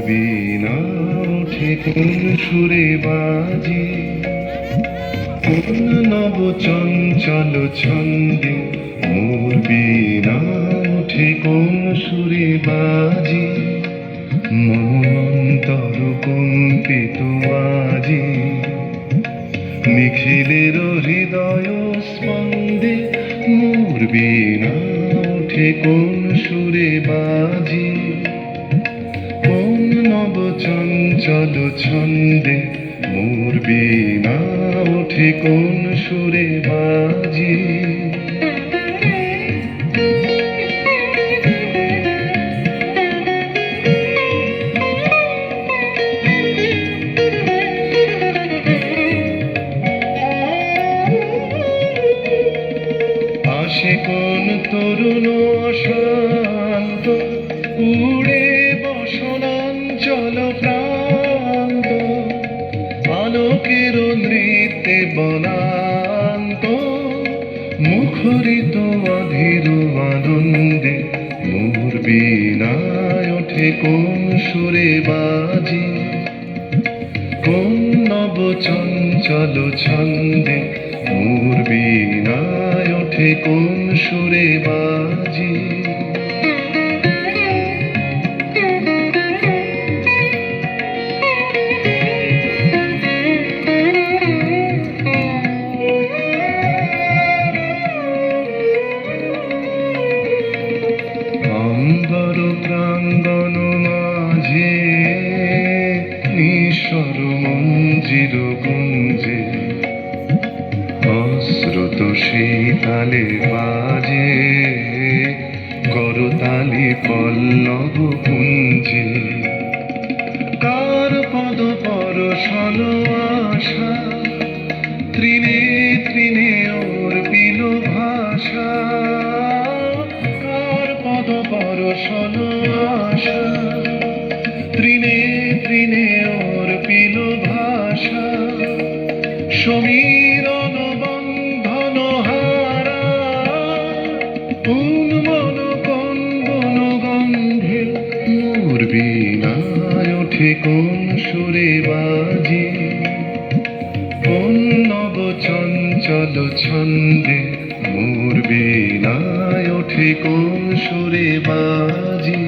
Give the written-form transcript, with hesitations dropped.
বীণা ওঠে কোন সুরে বাজে, কোন নব চঞ্চল ছন্দে মোর বীণা ওঠে কোন সুরে বাজে, মম অন্তর কম্পিত আজি নিখিলের হৃদয় স্পন্দে মোর বীণা ওঠে কোন সুরে বাজে, কোন নব চঞ্চল ছন্দে মোর বীণা ওঠে কোন সুরে বাজে। আসে কোন তরুণ শান্ত উড়ে বসনাঞ্চল প্রান্ত, আলোকের নৃত্যে বনান্ত মুখরিত অধীর আনন্দে মোর বীণায় ওঠে কোন সুরে বাজে, কোন নব চঞ্চল ছন্দে মোর বীণায় ওঠে কোন সুরে বাজে। অম্বর প্রাঙ্গণ মাঝে নিঃস্বর মঞ্জির গুঞ্জে, অশ্রুত শীতালে বাজে করতালি পল্লব পুঞ্জে, কার পদ পরশন আশা তৃণে তৃণে ওর পিল ভাষা, কার পদ পরশন আশা তৃণে তৃণে ওর পিল ভাষা, সমীরণ বন্ধন হারা উন্মন কন্দন গন্ধে মোর বীণায় ওঠে কোন সুরে বাজে, কোন নব চঞ্চল ছন্দে মোর বীণায় ওঠে কোন সুরে বাজে।